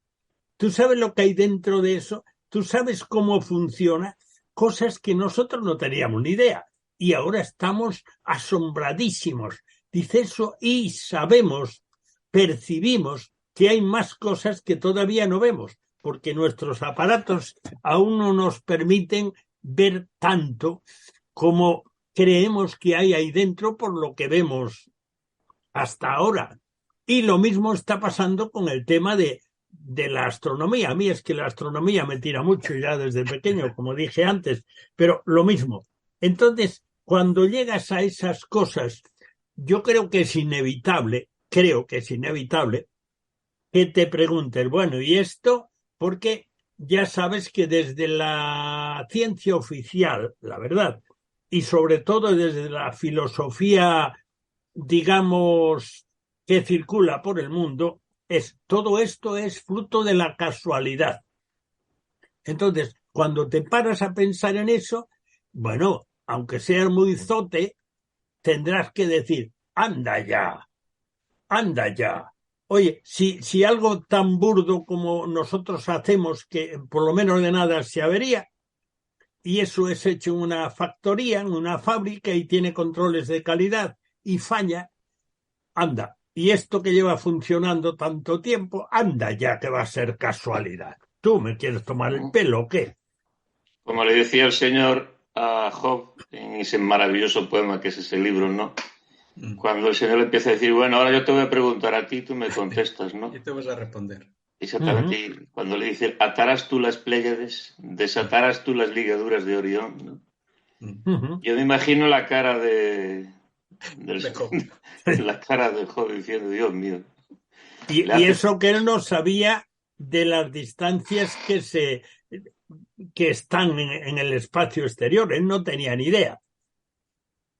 ¿Tú sabes lo que hay dentro de eso? ¿Tú sabes cómo funciona? Cosas que nosotros no teníamos ni idea. Y ahora estamos asombradísimos. Dice eso y sabemos, percibimos que hay más cosas que todavía no vemos, porque nuestros aparatos aún no nos permiten ver tanto como creemos que hay ahí dentro por lo que vemos hasta ahora. Y lo mismo está pasando con el tema de la astronomía. A mí es que la astronomía me tira mucho ya desde pequeño, como dije antes, pero lo mismo. Entonces, cuando llegas a esas cosas, yo creo que es inevitable que te preguntes, bueno, ¿y esto? Porque ya sabes que desde la ciencia oficial, la verdad, y sobre todo desde la filosofía, digamos, que circula por el mundo, todo esto es fruto de la casualidad. Entonces, cuando te paras a pensar en eso, bueno, aunque seas muy zote, tendrás que decir, anda ya. Oye, si algo tan burdo como nosotros hacemos, que por lo menos de nada se avería, y eso es hecho en una factoría, en una fábrica, y tiene controles de calidad, y falla, anda. Y esto que lleva funcionando tanto tiempo, anda ya, que va a ser casualidad. ¿Tú me quieres tomar el pelo o qué? Como le decía el Señor a Job en ese maravilloso poema que es ese libro, ¿no? Cuando el Señor le empieza a decir, bueno, ahora yo te voy a preguntar a ti, tú me contestas, ¿no? Y te vas a responder. Exactamente. Y cuando le dice, atarás tú las Pléyades, desatarás tú las ligaduras de Orión, ¿no? Yo me imagino la cara de Job. La cara de Job diciendo, Dios mío. Y eso que él no sabía de las distancias que están en el espacio exterior. Él no tenía ni idea.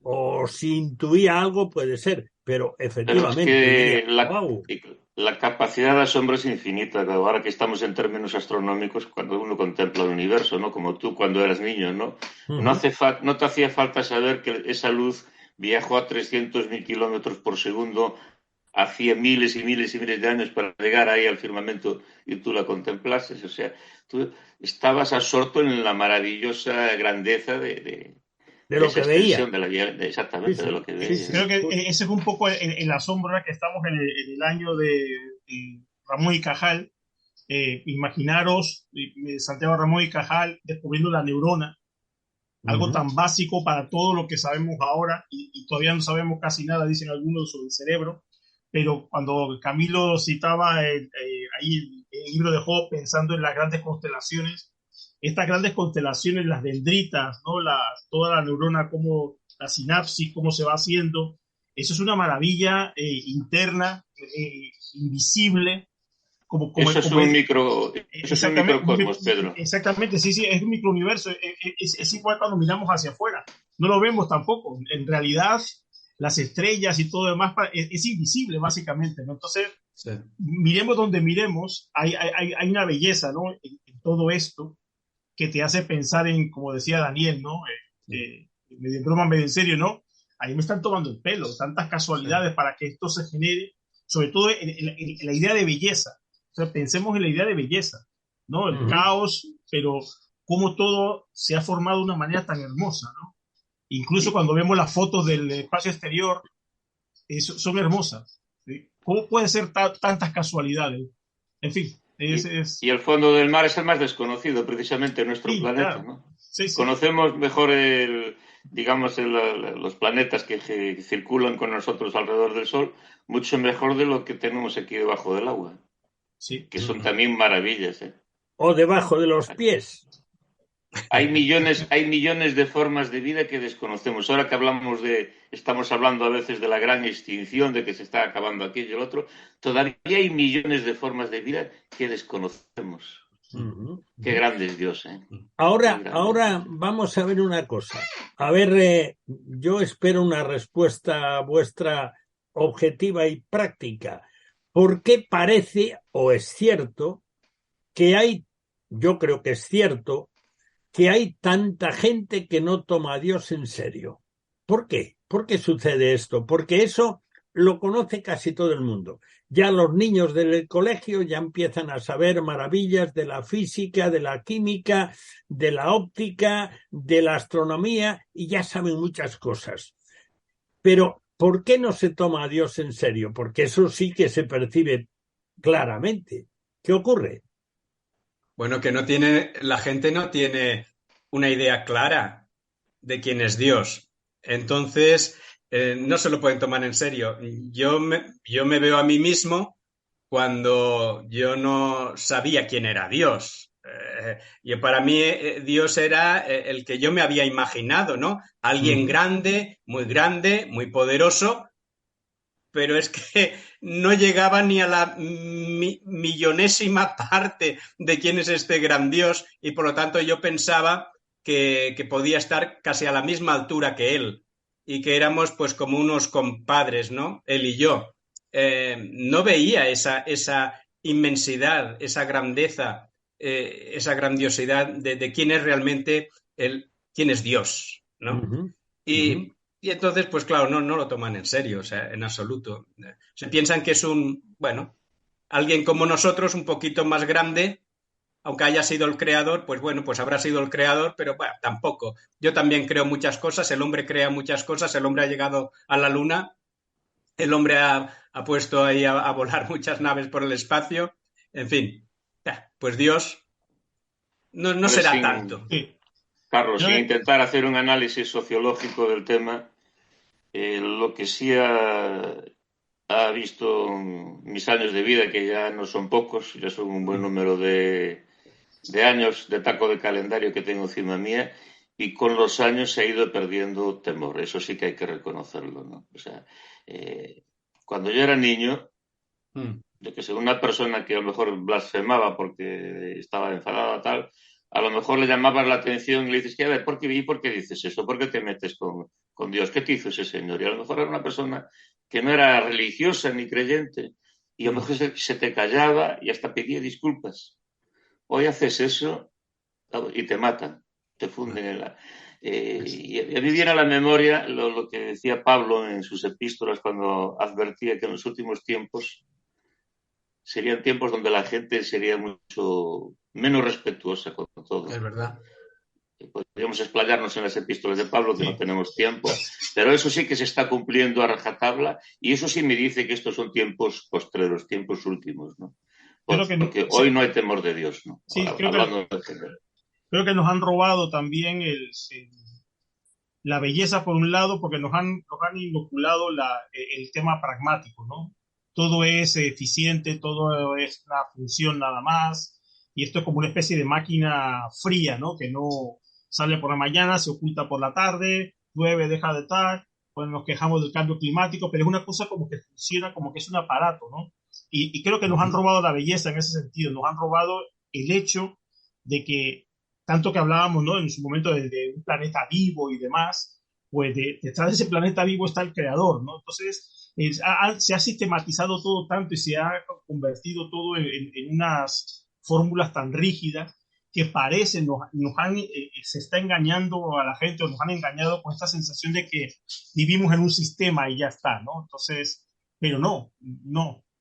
O si intuía algo puede ser, pero efectivamente. Pero es que la capacidad de asombro es infinita. Ahora que estamos en términos astronómicos, cuando uno contempla el universo, ¿no? Como tú cuando eras niño, ¿no? No te hacía falta saber que esa luz viajó a 300.000 kilómetros por segundo hacía miles y miles y miles de años para llegar ahí al firmamento y tú la contemplases. O sea, tú estabas absorto en la maravillosa grandeza de lo que veía. Exactamente, de lo que veía. Creo que ese es un poco el asombro que estamos en el año de Ramón y Cajal. Imaginaros Santiago Ramón y Cajal descubriendo la neurona, algo tan básico para todo lo que sabemos ahora, y todavía no sabemos casi nada, dicen algunos, sobre el cerebro. Pero cuando Camilo citaba ahí el libro de Job, pensando en las grandes constelaciones, estas grandes constelaciones, las dendritas, ¿no? Toda la neurona, como la sinapsis, cómo se va haciendo, eso es una maravilla interna, invisible. Eso es un microcosmos, Pedro. Exactamente, sí, es un microuniverso. Es igual cuando miramos hacia afuera. No lo vemos tampoco. En realidad, las estrellas y todo lo demás es invisible, básicamente, ¿no? Entonces, miremos donde miremos, hay una belleza, ¿no? En todo esto, que te hace pensar en, como decía Daniel, ¿no? Medio en broma, medio en serio, ¿no? Ahí me están tomando el pelo, tantas casualidades para que esto se genere, sobre todo en la idea de belleza. O sea, pensemos en la idea de belleza, ¿no? El caos, pero cómo todo se ha formado de una manera tan hermosa, ¿no? Incluso cuando vemos las fotos del espacio exterior, son hermosas, ¿sí? ¿Cómo pueden ser tantas casualidades? En fin. Y el fondo del mar es el más desconocido, precisamente, en nuestro planeta, claro, ¿no? Sí. Conocemos mejor los planetas que circulan con nosotros alrededor del Sol, mucho mejor de lo que tenemos aquí debajo del agua. Sí. Que son también maravillas, ¿eh? O debajo de los pies. Hay millones de formas de vida que desconocemos. Ahora que estamos hablando a veces de la gran extinción, de que se está acabando aquí y el otro, todavía hay millones de formas de vida que desconocemos. Qué grande es Dios, ¿eh? Ahora vamos a ver una cosa. A ver, yo espero una respuesta vuestra objetiva y práctica. ¿Por qué parece, o es cierto, yo creo que es cierto, que hay tanta gente que no toma a Dios en serio? ¿Por qué? ¿Por qué sucede esto? Porque eso lo conoce casi todo el mundo. Ya los niños del colegio ya empiezan a saber maravillas de la física, de la química, de la óptica, de la astronomía, y ya saben muchas cosas. Pero, ¿por qué no se toma a Dios en serio? Porque eso sí que se percibe claramente. ¿Qué ocurre? Bueno, la gente no tiene una idea clara de quién es Dios. Entonces, no se lo pueden tomar en serio. Yo me veo a mí mismo cuando yo no sabía quién era Dios. Y para mí Dios era el que yo me había imaginado, ¿no? Alguien grande, muy poderoso, pero es que no llegaba ni a la millonésima parte de quién es este gran Dios, y por lo tanto yo pensaba que podía estar casi a la misma altura que él, y que éramos pues como unos compadres, ¿no? Él y yo. No veía esa inmensidad, esa grandeza, esa grandiosidad de quién es realmente quién es Dios, ¿no? Y entonces, pues claro, no lo toman en serio, o sea, en absoluto. Se piensan que es alguien como nosotros, un poquito más grande, aunque haya sido el creador, pues bueno, pues habrá sido el creador, pero bueno, tampoco. Yo también creo muchas cosas, el hombre crea muchas cosas, el hombre ha llegado a la luna, el hombre ha puesto ahí a volar muchas naves por el espacio, en fin, pues Dios no será tanto. Sí. Carlos, sin intentar hacer un análisis sociológico del tema, lo que sí ha visto mis años de vida, que ya no son pocos, ya son un buen número de años de taco de calendario que tengo encima mía, y con los años se ha ido perdiendo temor. Eso sí que hay que reconocerlo, ¿no? O sea, cuando yo era niño, yo que sé, una persona que a lo mejor blasfemaba porque estaba enfadada tal, a lo mejor le llamabas la atención y le dices, a ver, ¿por qué dices eso? ¿Por qué te metes con Dios? ¿Qué te hizo ese señor? Y a lo mejor era una persona que no era religiosa ni creyente, y a lo mejor se te callaba y hasta pedía disculpas. Hoy haces eso y te matan, te funden en la... y a mí viene a la memoria lo que decía Pablo en sus epístolas cuando advertía que en los últimos tiempos serían tiempos donde la gente sería mucho menos respetuosa con todo. Es verdad. Podríamos explayarnos en las epístolas de Pablo, que no tenemos tiempo, pero eso sí que se está cumpliendo a rajatabla, y eso sí me dice que estos son tiempos postreros, tiempos últimos, ¿no? Porque hoy no hay temor de Dios, ¿no? Sí, creo que nos han robado también la belleza por un lado, porque nos han inoculado el tema pragmático, ¿no? Todo es eficiente, todo es una función nada más, y esto es como una especie de máquina fría, ¿no? Que no sale por la mañana, se oculta por la tarde, llueve, deja de estar, pues nos quejamos del cambio climático, pero es una cosa como que funciona, como que es un aparato, ¿no? Y creo que nos han robado la belleza en ese sentido, nos han robado el hecho de que, tanto que hablábamos, ¿no? En su momento de un planeta vivo y demás, pues detrás de ese planeta vivo está el creador, ¿no? Entonces, se ha sistematizado todo tanto y se ha convertido todo en unas fórmulas tan rígidas que parecen, se está engañando a la gente, o nos han engañado con esta sensación de que vivimos en un sistema y ya está, ¿no? Entonces, pero no.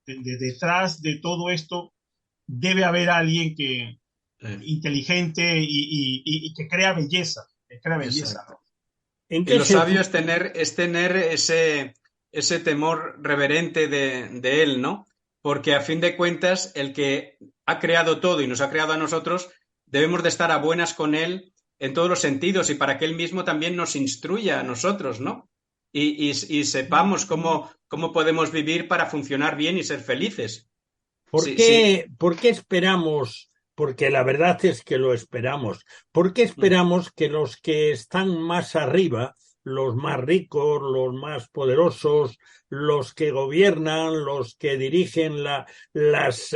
Detrás de todo esto debe haber alguien inteligente y que crea belleza, ¿no? Y lo sabio es tener ese temor reverente de él, ¿no? Porque a fin de cuentas, el que ha creado todo y nos ha creado a nosotros, debemos de estar a buenas con él en todos los sentidos, y para que él mismo también nos instruya a nosotros, ¿no? Y sepamos cómo podemos vivir para funcionar bien y ser felices. ¿Por qué esperamos? Porque la verdad es que lo esperamos. ¿Por qué esperamos que los que están más arriba, los más ricos, los más poderosos, los que gobiernan, los que dirigen las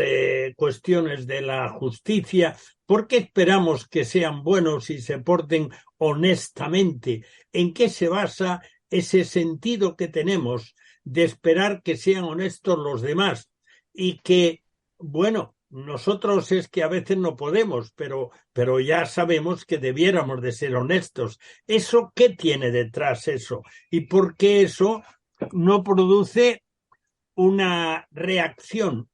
cuestiones de la justicia, por qué esperamos que sean buenos y se porten honestamente? ¿En qué se basa ese sentido que tenemos de esperar que sean honestos los demás? Y que, bueno, nosotros es que a veces no podemos, pero ya sabemos que debiéramos de ser honestos. ¿Eso qué tiene detrás eso? ¿Y por qué eso no produce una reacción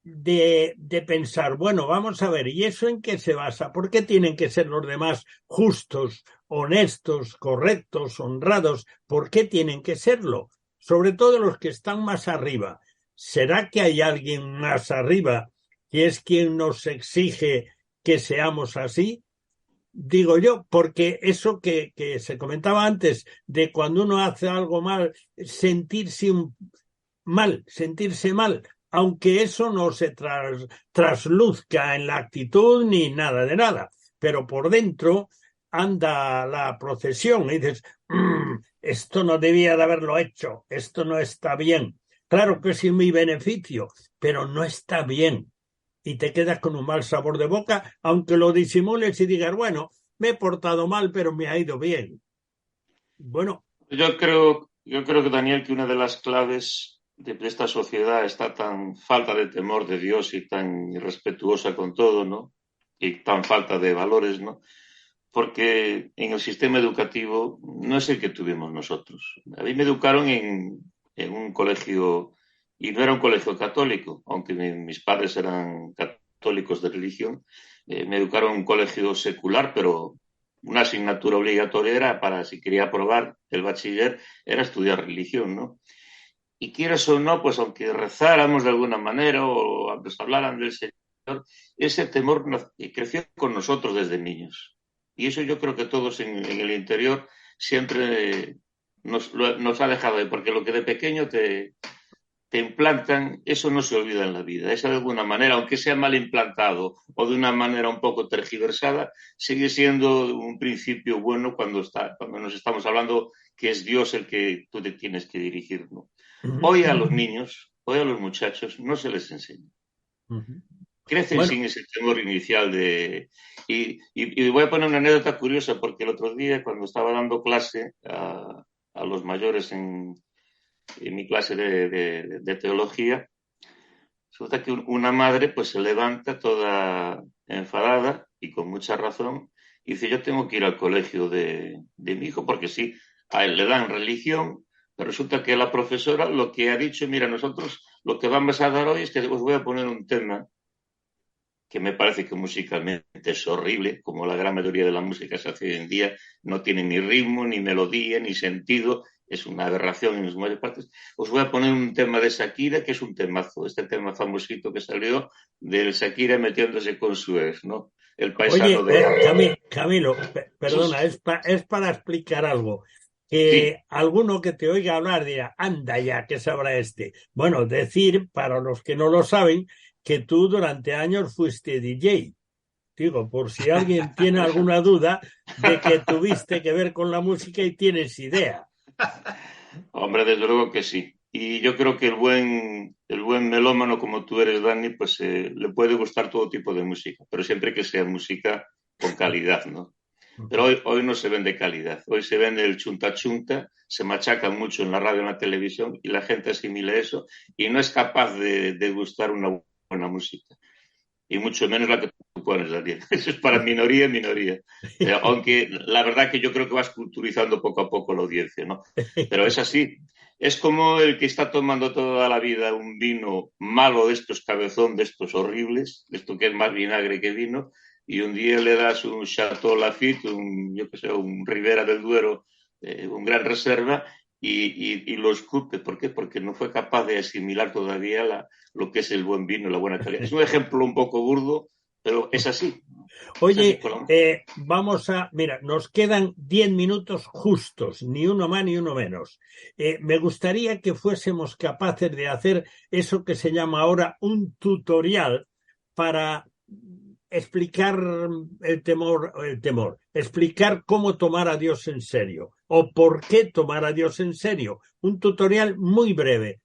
de pensar, bueno, vamos a ver, ¿y eso en qué se basa? ¿Por qué tienen que ser los demás justos, honestos, correctos, honrados? ¿Por qué tienen que serlo? Sobre todo los que están más arriba. ¿Será que hay alguien más arriba que es quien nos exige que seamos así? Digo yo, porque eso que se comentaba antes, de cuando uno hace algo mal, sentirse mal, aunque eso no se trasluzca en la actitud ni nada de nada, pero por dentro anda la procesión y dices, esto no debía de haberlo hecho, esto no está bien. Claro que es mi beneficio, pero no está bien. Y te quedas con un mal sabor de boca, aunque lo disimules y digas, bueno, me he portado mal, pero me ha ido bien. Bueno. Yo creo que, Daniel, que una de las claves de esta sociedad está tan falta de temor de Dios y tan irrespetuosa con todo, ¿no? Y tan falta de valores, ¿no? Porque en el sistema educativo no es el que tuvimos nosotros. A mí me educaron en un colegio, y no era un colegio católico, aunque mis padres eran católicos de religión, me educaron en un colegio secular, pero una asignatura obligatoria era para, si quería aprobar el bachiller, era estudiar religión, ¿no? Y quieras o no, pues aunque rezáramos de alguna manera o nos hablaran del Señor, ese temor creció con nosotros desde niños. Y eso yo creo que todos en el interior siempre nos ha dejado ahí, porque lo que de pequeño te implantan, eso no se olvida en la vida. Eso de alguna manera, aunque sea mal implantado o de una manera un poco tergiversada, sigue siendo un principio bueno cuando nos estamos hablando que es Dios el que tú te tienes que dirigir, ¿no? Hoy a los niños, hoy a los muchachos, no se les enseña. Crecen sin ese temor inicial de... Y voy a poner una anécdota curiosa, porque el otro día, cuando estaba dando clase a los mayores en mi clase de teología, resulta que una madre pues se levanta toda enfadada y con mucha razón y dice, yo tengo que ir al colegio de mi hijo, porque sí, a él le dan religión, pero resulta que la profesora lo que ha dicho, mira, nosotros lo que vamos a dar hoy es que os voy a poner un tema que me parece que musicalmente es horrible, como la gran mayoría de la música se hace hoy en día, no tiene ni ritmo, ni melodía, ni sentido, es una aberración en sus mayores partes. Os voy a poner un tema de Shakira, que es un temazo, este tema famosito que salió del Shakira metiéndose con su ex, ¿no? El paisano. Oye, Camilo, perdona, es para explicar algo. Sí. Alguno que te oiga hablar dirá, anda ya, ¿qué sabrá este? Bueno, decir, para los que no lo saben, que tú durante años fuiste DJ. Digo, por si alguien tiene alguna duda de que tuviste que ver con la música y tienes idea. Hombre, desde luego que sí. Y yo creo que el buen melómano como tú eres, Dani, pues le puede gustar todo tipo de música, pero siempre que sea música con calidad, ¿no? Pero hoy no se vende calidad, hoy se vende el chunta chunta, se machaca mucho en la radio y en la televisión y la gente asimila eso y no es capaz de gustar una buena música. Y mucho menos la que tú pones, Daniel. Eso es para minoría. Aunque la verdad que yo creo que vas culturizando poco a poco la audiencia, ¿no? Pero es así. Es como el que está tomando toda la vida un vino malo de estos cabezón, de estos horribles, de esto que es más vinagre que vino, y un día le das un Chateau Lafite, un Ribera del Duero, un Gran Reserva, y lo escupe. ¿Por qué? Porque no fue capaz de asimilar todavía lo que es el buen vino, la buena calidad. Es un ejemplo un poco burdo, pero es así. Oye, mira, nos quedan 10 minutos justos, ni uno más ni uno menos. Me gustaría que fuésemos capaces de hacer eso que se llama ahora un tutorial para explicar el temor, explicar cómo tomar a Dios en serio o por qué tomar a Dios en serio. Un tutorial muy breve,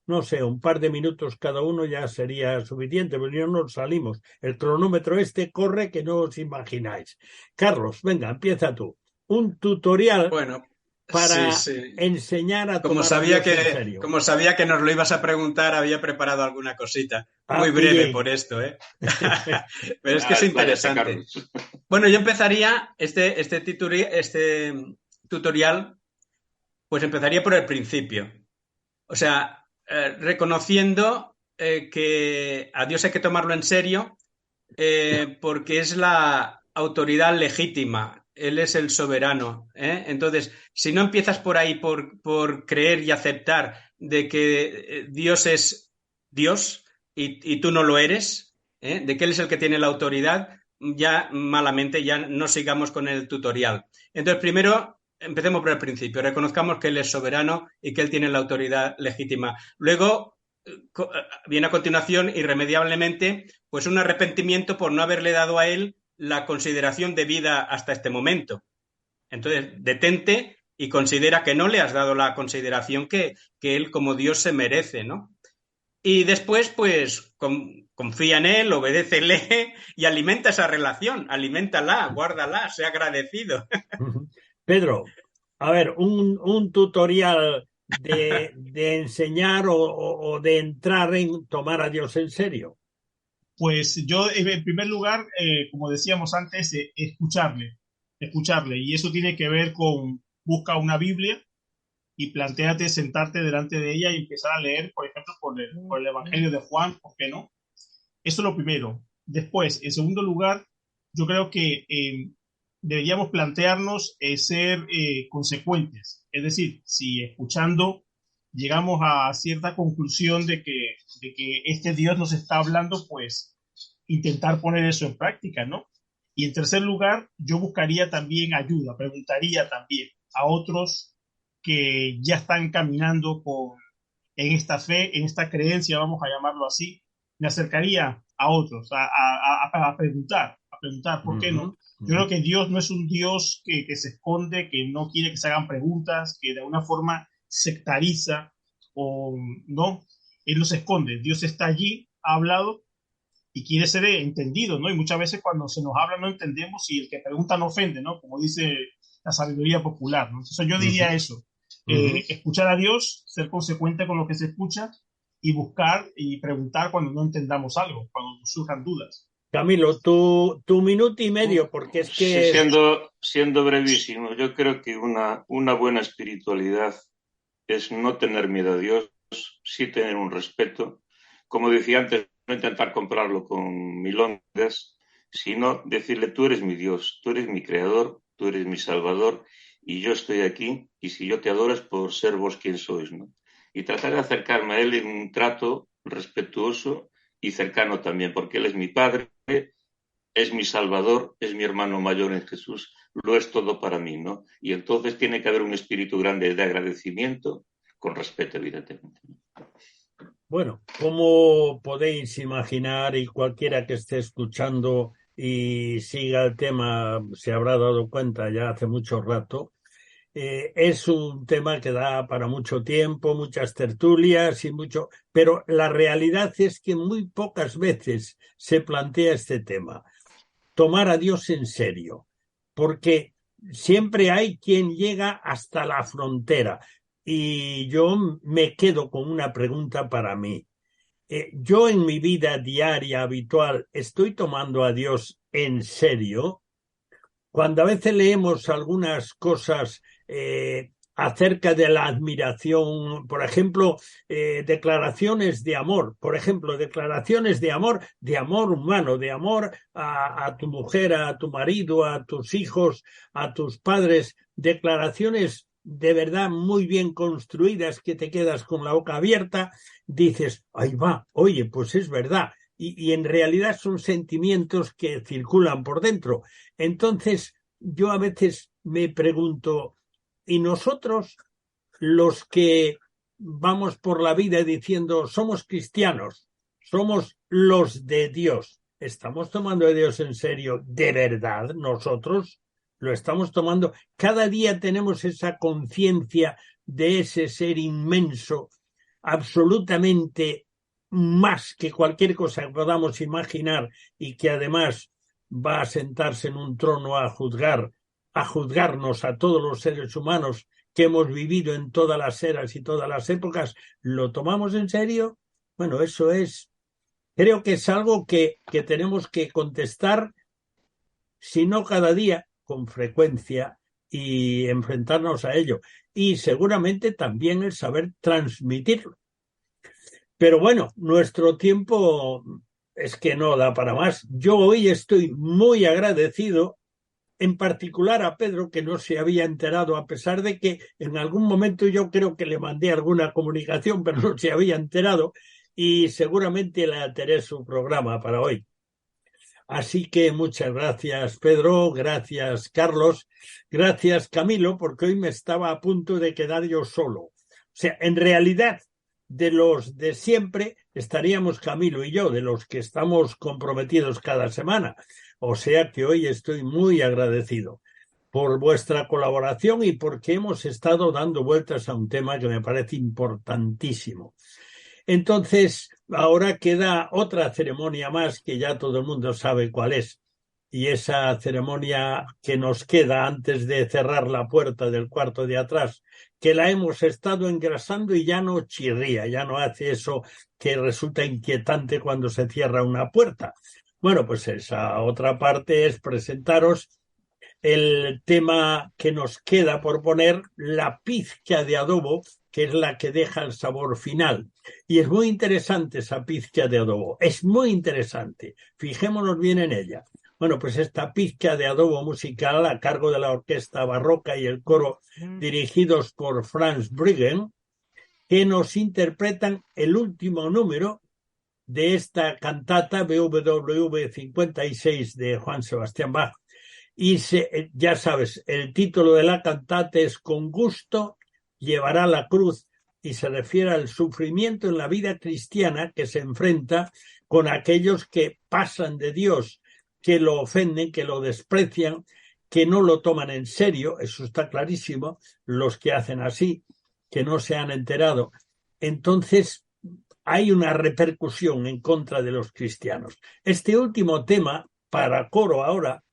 no sé, un par de minutos cada uno ya sería suficiente, pero ya no salimos. El cronómetro corre que no os imagináis. Carlos, venga, empieza tú. Un tutorial para enseñar a tomar a Dios en serio. Como sabía que nos lo ibas a preguntar, había preparado alguna cosita. Muy breve por esto, ¿eh? Pero es que es interesante. Bueno, yo empezaría este tutorial, pues empezaría por el principio. O sea, reconociendo que a Dios hay que tomarlo en serio porque es la autoridad legítima. Él es el soberano. Entonces, si no empiezas por ahí, por creer y aceptar de que Dios es Dios y tú no lo eres, de que Él es el que tiene la autoridad, ya malamente, ya no sigamos con el tutorial. Entonces, primero, empecemos por el principio, reconozcamos que Él es soberano y que Él tiene la autoridad legítima. Luego, viene a continuación, irremediablemente, pues un arrepentimiento por no haberle dado a Él la consideración debida hasta este momento. Entonces, detente y considera que no le has dado la consideración que Él como Dios se merece, ¿no? Y después, pues, confía en Él, obedécele y alimenta esa relación, aliméntala, guárdala, sea agradecido. Pedro, a ver, un tutorial de enseñar o de entrar en tomar a Dios en serio. Pues yo, en primer lugar, como decíamos antes, escucharle. Y eso tiene que ver con, busca una Biblia y plantéate sentarte delante de ella y empezar a leer, por ejemplo, por el Evangelio de Juan, ¿por qué no? Eso es lo primero. Después, en segundo lugar, yo creo que deberíamos plantearnos ser consecuentes. Es decir, si escuchando llegamos a cierta conclusión de que este Dios nos está hablando, pues intentar poner eso en práctica, ¿no? Y en tercer lugar, yo buscaría también ayuda, preguntaría también a otros que ya están caminando en esta fe, en esta creencia, vamos a llamarlo así, me acercaría a otros, a preguntar, ¿por qué no? Yo creo que Dios no es un Dios que se esconde, que no quiere que se hagan preguntas, que de alguna forma sectariza o no. Él no se esconde, Dios está allí, ha hablado y quiere ser entendido, ¿no? Y muchas veces cuando se nos habla no entendemos y el que pregunta no ofende, ¿no? Como dice la sabiduría popular, ¿no? Entonces yo diría eso, escuchar a Dios, ser consecuente con lo que se escucha y buscar y preguntar cuando no entendamos algo, cuando nos surjan dudas. Camilo, tu minuto y medio, porque es Sí, que... siendo brevísimo, yo creo que una buena espiritualidad es no tener miedo a Dios, sí tener un respeto. Como decía antes, no intentar comprarlo con milongas, sino decirle, tú eres mi Dios, tú eres mi creador, tú eres mi salvador, y yo estoy aquí, y si yo te adoro es por ser vos quien sois, ¿no? Y tratar de acercarme a Él en un trato respetuoso y cercano también, porque Él es mi Padre, es mi Salvador, es mi hermano mayor en Jesús, lo es todo para mí, ¿no? Y entonces tiene que haber un espíritu grande de agradecimiento, con respeto, evidentemente. Bueno, como podéis imaginar, y cualquiera que esté escuchando y siga el tema se habrá dado cuenta ya hace mucho rato, es un tema que da para mucho tiempo, muchas tertulias y mucho, pero la realidad es que muy pocas veces se plantea este tema, tomar a Dios en serio, porque siempre hay quien llega hasta la frontera. Y yo me quedo con una pregunta para mí. Yo en mi vida diaria habitual estoy tomando a Dios en serio. Cuando a veces leemos algunas cosas acerca de la admiración, por ejemplo, declaraciones de amor, declaraciones de amor humano, de amor a tu mujer, a tu marido, a tus hijos, a tus padres, declaraciones de verdad muy bien construidas que te quedas con la boca abierta, dices, ahí va, oye, pues es verdad. Y en realidad son sentimientos que circulan por dentro. Entonces, yo a veces me pregunto, ¿y nosotros, los que vamos por la vida diciendo somos cristianos, somos los de Dios, estamos tomando a Dios en serio de verdad? Nosotros lo estamos tomando. Cada día tenemos esa conciencia de ese ser inmenso, absolutamente más que cualquier cosa que podamos imaginar y que además va a sentarse en un trono a juzgarnos a todos los seres humanos que hemos vivido en todas las eras y todas las épocas. ¿Lo tomamos en serio? Bueno, eso es, creo que es algo que tenemos que contestar, si no cada día, con frecuencia, y enfrentarnos a ello. Y seguramente también el saber transmitirlo. Pero bueno, nuestro tiempo es que no da para más. Yo hoy estoy muy agradecido, en particular a Pedro, que no se había enterado, a pesar de que en algún momento yo creo que le mandé alguna comunicación, pero no se había enterado, y seguramente le alteré su programa para hoy. Así que muchas gracias, Pedro, gracias, Carlos, gracias, Camilo, porque hoy me estaba a punto de quedar yo solo. O sea, en realidad, de los de siempre estaríamos Camilo y yo, de los que estamos comprometidos cada semana. O sea que hoy estoy muy agradecido por vuestra colaboración y porque hemos estado dando vueltas a un tema que me parece importantísimo. Entonces, ahora queda otra ceremonia más que ya todo el mundo sabe cuál es. Y esa ceremonia que nos queda antes de cerrar la puerta del cuarto de atrás, que la hemos estado engrasando y ya no chirría, ya no hace eso que resulta inquietante cuando se cierra una puerta. Bueno, pues esa otra parte es presentaros el tema que nos queda por poner, la pizca de adobo, que es la que deja el sabor final. Y es muy interesante esa pizca de adobo, es muy interesante. Fijémonos bien en ella. Bueno, pues esta pizca de adobo musical a cargo de la orquesta barroca y el coro dirigidos por Franz Bruggen, que nos interpretan el último número de esta cantata BWV 56 de Juan Sebastián Bach. Y ya sabes, el título de la cantata es Con gusto llevará la cruz, y se refiere al sufrimiento en la vida cristiana que se enfrenta con aquellos que pasan de Dios, que lo ofenden, que lo desprecian, que no lo toman en serio, eso está clarísimo, los que hacen así, que no se han enterado. Entonces, hay una repercusión en contra de los cristianos. Este último tema, para coro ahora,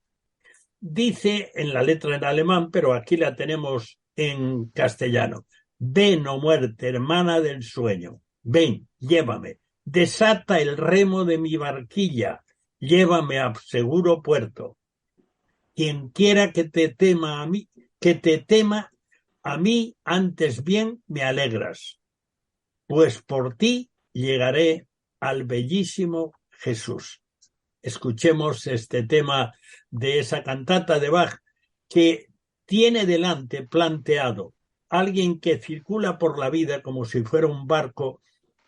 dice en la letra en alemán, pero aquí la tenemos en castellano. Ven, oh muerte, hermana del sueño. Ven, llévame. Desata el remo de mi barquilla. Llévame a seguro puerto. Quien quiera que te tema a mí, antes bien me alegras. Pues por ti llegaré al bellísimo Jesús. Escuchemos este tema de esa cantata de Bach que tiene delante planteado alguien que circula por la vida como si fuera un barco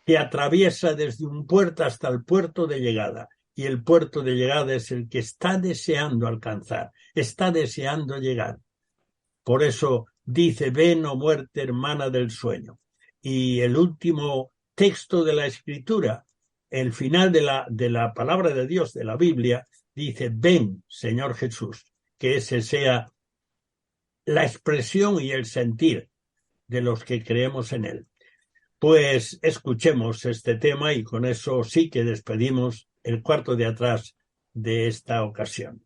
que atraviesa desde un puerto hasta el puerto de llegada. Y el puerto de llegada es el que está deseando alcanzar, está deseando llegar. Por eso dice, ven, oh muerte, hermana del sueño. Y el último texto de la Escritura, el final de la palabra de Dios, de la Biblia, dice, ven, Señor Jesús, que ese sea la expresión y el sentir de los que creemos en él. Pues escuchemos este tema y con eso sí que despedimos el cuarto de atrás de esta ocasión.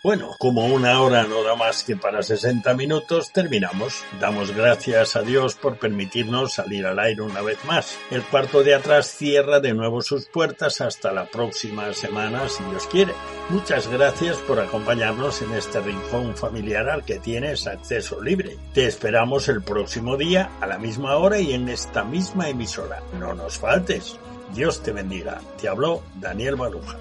Bueno, como una hora no da más que para 60 minutos, terminamos. Damos gracias a Dios por permitirnos salir al aire una vez más. El cuarto de atrás cierra de nuevo sus puertas hasta la próxima semana, si Dios quiere. Muchas gracias por acompañarnos en este rincón familiar al que tienes acceso libre. Te esperamos el próximo día, a la misma hora y en esta misma emisora. No nos faltes. Dios te bendiga. Te habló Daniel Baluja.